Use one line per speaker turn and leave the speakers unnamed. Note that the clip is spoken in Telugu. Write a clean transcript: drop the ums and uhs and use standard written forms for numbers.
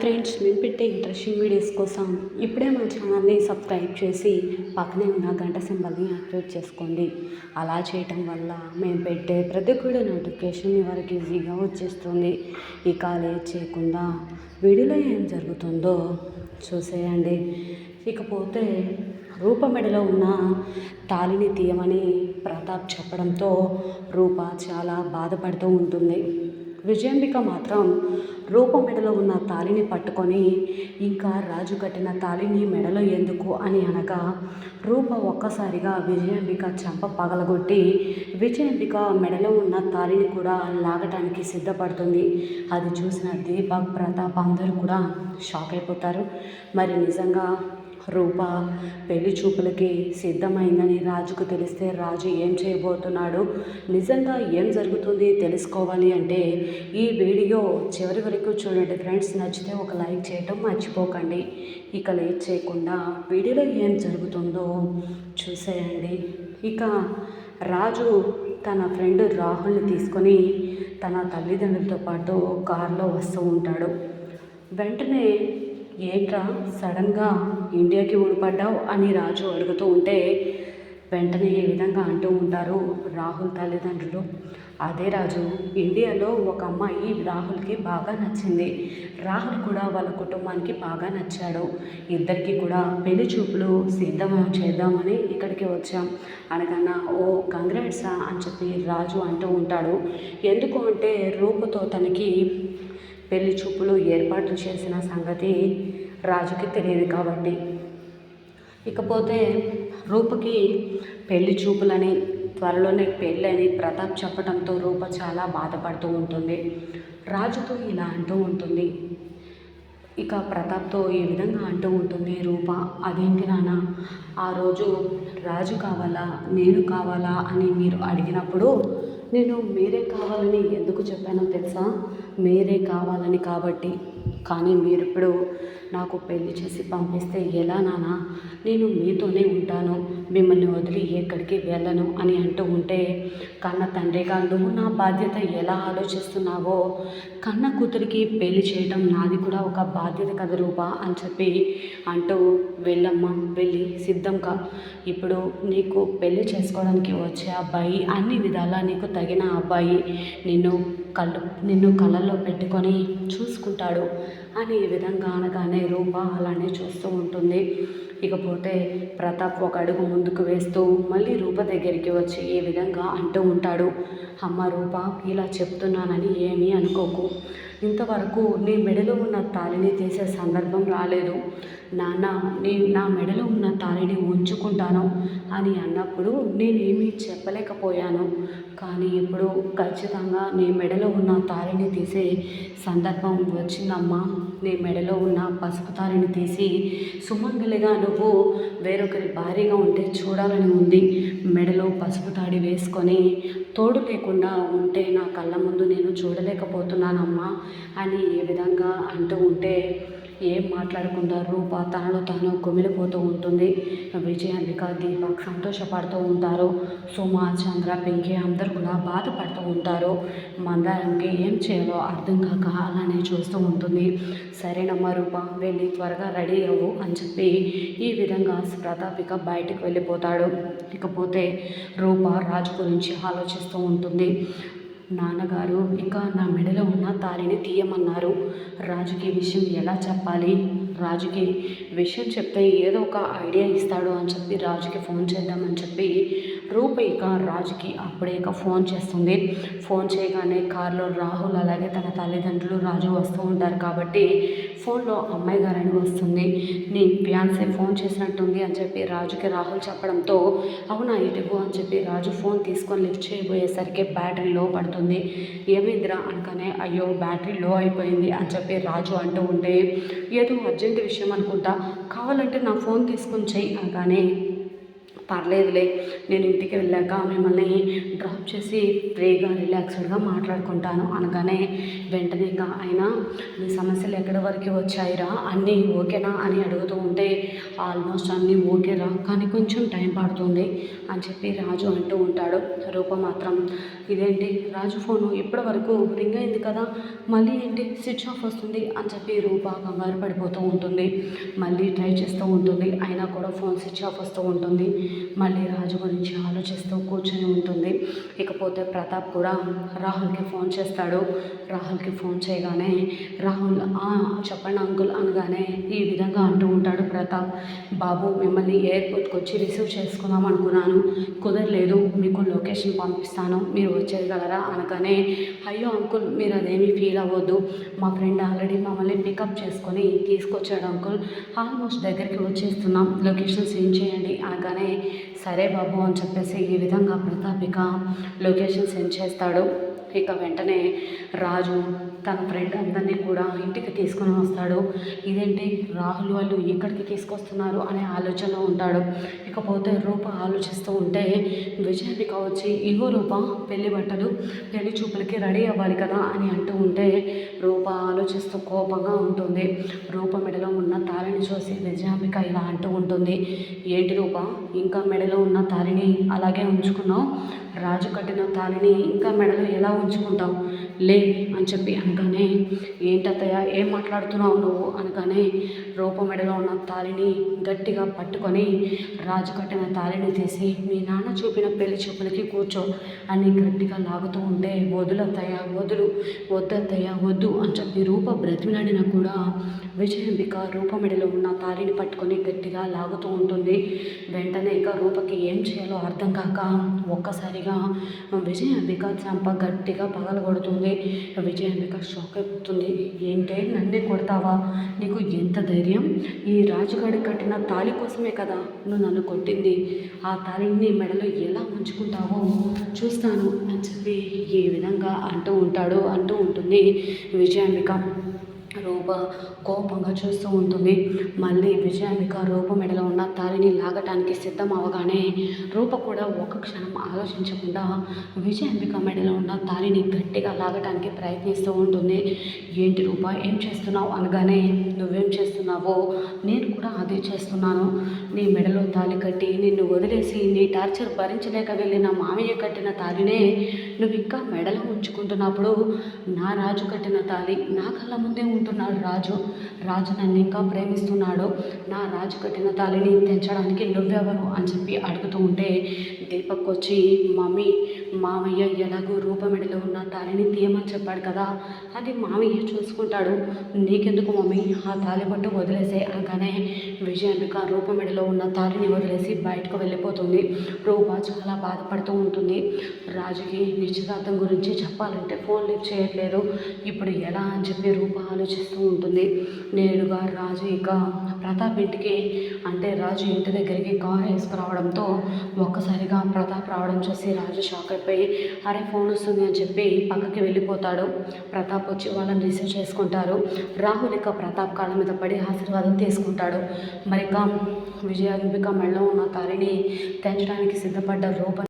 ఫ్రెండ్స్, మేము పెట్టే ఇంట్రెస్టింగ్ వీడియోస్ కోసం ఇప్పుడే మా ఛానల్ని సబ్స్క్రైబ్ చేసి పక్కనే ఉన్న గంట సింబల్ని యాక్టివేట్ చేసుకోండి. అలా చేయటం వల్ల మేము పెట్టే ప్రతి వీడియో నోటిఫికేషన్ మీ వరకు ఈజీగా వచ్చేస్తుంది. ఇక లేట్ చేయకుండా వీడియోలో ఏం జరుగుతుందో చూసేయండి. ఇకపోతే రూప మెడలో ఉన్న తాళిని తీయమని ప్రతాప్ చెప్పడంతో రూప చాలా బాధపడుతూ ఉంటుంది. విజయాంబిక మాత్రం రూప మెడలో ఉన్న తాళిని పట్టుకొని ఇంకా రాజు కట్టిన తాళిని మెడలో ఎందుకు అని అనగా రూప ఒక్కసారిగా విజయాంబిక చెంప పగలగొట్టి విజయాంబిక మెడలో ఉన్న తాళిని కూడా లాగటానికి సిద్ధపడుతుంది. అది చూసిన దీపక్, ప్రతాప్ అందరూ కూడా షాక్ అయిపోతారు. మరి నిజంగా రూప పెళ్లి చూపులకి సిద్ధమైందని రాజుకు తెలిస్తే రాజు ఏం చేయబోతున్నాడు, నిజంగా ఏం జరుగుతుంది తెలుసుకోవాలి అంటే ఈ వీడియో చివరి వరకు చూడండి ఫ్రెండ్స్. నచ్చితే ఒక లైక్ చేయటం మర్చిపోకండి. ఇక లేట్ చేయకుండా వీడియోలో ఏం జరుగుతుందో చూసేయండి. ఇక రాజు తన ఫ్రెండ్ రాహుల్ని తీసుకొని తన తల్లిదండ్రులతో పాటు కారులో వస్తూ ఉంటాడు. వెంటనే ఏంట్రా సడన్గా ఇండియాకి ఊడిపడ్డావు అని రాజు అడుగుతూ ఉంటే వెంటనే ఏ విధంగా అంటూ ఉంటారు రాహుల్ తల్లిదండ్రులు. అదే రాజు, ఇండియాలో ఒక అమ్మాయి రాహుల్కి బాగా నచ్చింది. రాహుల్ కూడా వాళ్ళ కుటుంబానికి బాగా నచ్చాడు. ఇద్దరికి కూడా పెళ్లి చూపులు సిద్ధం చేద్దామని ఇక్కడికి వచ్చాం అనగానే ఓ కంగ్రాట్స్ అని చెప్పి రాజు అంటూ ఉంటాడు. ఎందుకు అంటే రూపుతో తనకి పెళ్లి చూపులు ఏర్పాటు చేసిన సంగతి రాజుకి తెలియదు కాబట్టి. ఇకపోతే రూపకి పెళ్లి చూపులని త్వరలోనే పెళ్ళని ప్రతాప్ చెప్పడంతో రూప చాలా బాధపడుతూ ఉంటుంది. రాజుతో ఇలా అంటూ ఉంటుంది. ఇక ప్రతాప్తో ఈ విధంగా అంటూ ఉంటుంది రూప, అదేంటి నాన్న, ఆ రోజు రాజు కావాలా నేను కావాలా అని మీరు అడిగినప్పుడు నేను మీరే కావాలని ఎందుకు చెప్పానో తెలుసా? మీరే కావాలని కాబట్టి. కానీ మీరు ఇప్పుడు నాకు పెళ్లి చేసి పంపిస్తే ఎలా నాన్న? నేను మీతోనే ఉంటాను, మిమ్మల్ని వదిలి ఎక్కడికి వెళ్ళను అని అంటూ ఉంటే కన్న తండ్రిగా నువ్వు నా బాధ్యత ఎలా ఆలోచిస్తున్నావో కన్న కూతురికి పెళ్లి చేయటం నాది కూడా ఒక బాధ్యత కదా రూపా అని చెప్పి అంటూ వెళ్ళమ్మా, వెళ్ళి సిద్ధంగా ఇప్పుడు నీకు పెళ్లి చేసుకోవడానికి వచ్చే అబ్బాయి అన్ని విధాలా నీకు తగిన అబ్బాయి, నిన్ను కళ్ళల్లో పెట్టుకొని చూసుకుంటాడు అని ఈ విధంగా అనగానే రూప అలానే చూస్తూ ఉంటుంది. ఇకపోతే ప్రతాప్ ఒక అడుగు ముందుకు వేస్తూ మళ్ళీ రూప దగ్గరికి వచ్చి ఈ విధంగా అంటూ ఉంటాడు. అమ్మ రూప, ఇలా చెప్తున్నానని ఏమీ అనుకోకు. ఇంతవరకు నీ మెడలో ఉన్న తాళిని తీసే సందర్భం రాలేదు. నాన్న, నా మెడలో ఉన్న తాళిని ఉంచుకుంటాను అని అన్నప్పుడు నేనేమీ చెప్పలేకపోయాను. కానీ ఇప్పుడు ఖచ్చితంగా నీ మెడలో ఉన్న తాళిని తీసే సందర్భం వచ్చిందమ్మా. నీ మెడలో ఉన్న పసుపు తాళిని తీసి సుమంగలిగా నువ్వు వేరొకరి భార్యగా ఉంటే చూడాలని ఉంది. మెడలో పసుపు తాడి వేసుకొని తోడు లేకుండా ఉంటే నా కళ్ళ ముందు నేను చూడలేకపోతున్నానమ్మా అని ఏ విధంగా అంటూ ఉంటే ఏం మాట్లాడకుండా రూప తనలో తాను కుమిలిపోతూ ఉంటుంది. విజయాంబిక, దీపక్ సంతోషపడుతూ ఉంటారు. సుమ, చంద్ర, పింకీ అందరూ కూడా బాధపడుతూ ఉంటారు. మందారంకి ఏం చేయాలో అర్థం కాక అలానే చూస్తూ ఉంటుంది. సరేనమ్మా రూప, వెళ్ళి త్వరగా రెడీ అవ్వు అని చెప్పి ఈ విధంగా ప్రతాపిక బయటకు వెళ్ళిపోతాడు. ఇకపోతే రూప రాజు గురించి ఆలోచిస్తూ ఉంటుంది. నాన్నగారు ఇక నా మెడలో ఉన్న తాళిని తీయమన్నారు. రాజుకి విషయం ఎలా చెప్పాలి? రాజుకి విషయం చెప్తే ఏదో ఒక ఐడియా ఇస్తాడు అని చెప్పి రాజుకి ఫోన్ చేద్దామని చెప్పి రూప ఇక రాజుకి అప్పుడే ఇక ఫోన్ చేస్తుంది. ఫోన్ చేయగానే కారులో రాహుల్ అలాగే తన తల్లిదండ్రులు రాజు వస్తూ ఉంటారు కాబట్టి ఫోన్లో అమ్మాయి గారని వస్తుంది. నీ ఫియాన్సే ఫోన్ చేసినట్టుంది అని చెప్పి రాజుకి రాహుల్ చెప్పడంతో అవునా ఇటుకు అని చెప్పి రాజు ఫోన్ తీసుకొని లిఫ్ట్ చేయబోయేసరికి బ్యాటరీ లో పడుతుంది. ఏమైందిరా అనగానే అయ్యో బ్యాటరీ లో అయిపోయింది అని చెప్పి రాజు అంటూ ఉంటే ఏదో అర్జెంట్ విషయం అనుకుంటా, కావాలంటే నా ఫోన్ తీసుకొని చెయ్యి అనగానే పర్లేదులే, నేను ఇంటికి వెళ్ళాక మిమ్మల్ని డ్రాప్ చేసి ఫ్రీగా రిలాక్స్డ్గా మాట్లాడుకుంటాను అనగానే వెంటనే అయినా నీ సమస్యలు ఎక్కడి వరకు వచ్చాయిరా, అన్నీ ఓకేనా అని అడుగుతూ ఉంటే ఆల్మోస్ట్ అన్నీ ఓకేరా, కానీ కొంచెం టైం పడుతుంది అని చెప్పి రాజు అంటూ ఉంటాడు. రూప మాత్రం ఇదేంటి రాజు ఫోను ఇప్పటి వరకు రింగ్ అయింది కదా, మళ్ళీ ఏంటి స్విచ్ ఆఫ్ వస్తుంది అని చెప్పి రూప కంగారు పడిపోతూ ఉంటుంది. మళ్ళీ ట్రై చేస్తూ ఉంటుంది, అయినా కూడా ఫోన్ స్విచ్ ఆఫ్ వస్తూ ఉంటుంది. మళ్ళీ రాజు గురించి ఆలోచిస్తూ కూర్చొని ఉంటుంది. ఇకపోతే ప్రతాప్ కూడా రాహుల్కి ఫోన్ చేస్తాడు. రాహుల్కి ఫోన్ చేయగానే రాహుల్ చెప్పండి అంకుల్ అనగానే ఈ విధంగా అంటూ ఉంటాడు ప్రతాప్, బాబు మిమ్మల్ని ఎయిర్పోర్ట్కి వచ్చి రిసీవ్ చేసుకుందాం అనుకున్నాను, కుదరలేదు, మీకు లొకేషన్ పంపిస్తాను, మీరు వచ్చేయగలరా అనగానే అయ్యో అంకుల్ మీరు అదేమీ ఫీల్ అవ్వద్దు, మా ఫ్రెండ్ ఆల్రెడీ మమ్మల్ని పికప్ చేసుకొని తీసుకొచ్చాడు అంకుల్, ఆల్మోస్ట్ దగ్గరికి వచ్చేస్తున్నాం, లొకేషన్ సెండ్ చేయండి అనగానే సరే బాబు అని చెప్పేసి ఈ విధంగా ప్రతాప్ ఇక లొకేషన్ సెండ్ చేస్తాడు. ఇక వెంటనే రాజు తన ఫ్రెండ్ అందరినీ కూడా ఇంటికి తీసుకొని వస్తాడు. ఇదేంటి రాహుల్ వాళ్ళు ఇక్కడికి తీసుకొస్తున్నారు అనే ఆలోచనలో ఉంటాడు. ఇకపోతే రూప ఆలోచిస్తూ ఉంటే విజయానికి వచ్చి ఇగో రూప పెళ్లి బట్టలు పెళ్లి చూపులకి రెడీ అవ్వాలి కదా అని అంటూ ఉంటే రూప ఆలోచిస్తూ కోపంగా ఉంటుంది. రూప మెడలో ఉన్న తాళిని చూసి విజయాంబిక ఇలా అంటూ ఉంటుంది, ఏంటి రూప ఇంకా మెడలో ఉన్న తాళిని అలాగే ఉంచుకున్నావు, రాజు కట్టిన తాళిని ఇంకా మెడలో ఎలా ఉంచుకుంటావు, లే అని చెప్పి అనగానే ఏంటత్తయ్య ఏం మాట్లాడుతున్నావు నువ్వు అనగానే రూప మెడలో ఉన్న తాళిని గట్టిగా పట్టుకొని రాజు కట్టిన తాళిని తీసి మీ నాన్న చూపిన పెళ్లి చూపులకి కూర్చో అని గట్టిగా లాగుతూ ఉంటే వదులత్తయ్య వదులు, వద్దత్తయ్య వద్దు అని చెప్పి రూప బ్రతిమిలాడినా కూడా విజయాంబిక రూప మెడలో ఉన్న తాళిని పట్టుకొని గట్టిగా లాగుతూ ఉంటుంది. వెంటనే ఇక రూపకి ఏం చేయాలో అర్థం కాక ఒక్కసారిగా విజయాంబిక చంప గట్టిగా పగలగొడుతుంది. విజయాంబిక షాక్ అయిపోతుంది, ఏంటే నన్నే కొడతావా, నీకు ఎంత ధైర్యం, ఈ రాజుగాడి కట్టిన తాళి కోసమే కదా నువ్వు నన్ను కొట్టింది, ఆ తాళిని మెడలో ఎలా ఉంచుకుంటావో చూస్తాను అని చెప్పి ఈ విధంగా అంటూ ఉంటుంది విజయాంబిక. రూప కోపంగా చూస్తూ ఉంటుంది. మళ్ళీ విజయాంబిక రూప మెడలో ఉన్న తాళిని లాగటానికి సిద్ధం అవగానే రూప కూడా ఒక క్షణం ఆలోచించకుండా విజయాంబిక మెడలో ఉన్న తాళిని గట్టిగా లాగటానికి ప్రయత్నిస్తూ ఉంటుంది. ఏంటి రూప ఏం చేస్తున్నావు అనగానే నువ్వేం చేస్తున్నావో నేను కూడా అదే చేస్తున్నాను, నీ మెడలో తాళి కట్టి నిన్ను వదిలేసి నీ టార్చర్ భరించలేక వెళ్ళిన మామయ్య కట్టిన తాళినే నువ్వు ఇంకా మెడలో ఉంచుకుంటున్నప్పుడు నా రాజు కట్టిన తాళి నా కళ్ళ ముందే ఉంటున్నాడు రాజు, రాజు నన్ను ఇంకా ప్రేమిస్తున్నాడు, నా రాజు కట్టిన తాళిని తెంచడానికి నువ్వెవరు అని చెప్పి అడుగుతూ ఉంటే దీపక్ వచ్చి మమ్మీ మామయ్య ఎలాగో రూప మెడలో ఉన్న తాళిని తీయమని చెప్పాడు కదా, అది మామయ్య చూసుకుంటాడు, నీకెందుకు మమ్మీ ఆ తాళి పట్టు వదిలేసే అనగానే విజయాంబిక రూప మెడలో ఉన్న తాళిని వదిలేసి బయటకు వెళ్ళిపోతుంది. రూప చాలా బాధపడుతూ ఉంటుంది. రాజుకి నిశ్చితార్థం గురించి చెప్పాలంటే ఫోన్ లిఫ్ట్ చేయట్లేదు, ఇప్పుడు ఎలా అని చెప్పి రూప ఆలోచిస్తూ ఉంటుంది. నేరుగా రాజు ఇక ప్రతాప్ ఇంటికి అంటే రాజు ఇంటి దగ్గరికి కారు వేసుకురావడంతో ఒక్కసారిగా ప్రతాప్ రావడం చూసి రాజు షాక్ అయిపోయి అరే ఫోన్ వస్తుంది అని చెప్పి పక్కకి వెళ్ళిపోతాడు. ప్రతాప్ వచ్చి వాళ్ళని రిసీవ్ చేసుకుంటారు. రాహుల్ ఇక ప్రతాప్ కాళ్ళ మీద పడి ఆశీర్వాదం తీసుకుంటాడు. మరిక విజయాంబిక మెడలో ఉన్న తాళిని తెంచడానికి సిద్ధపడ్డ రూప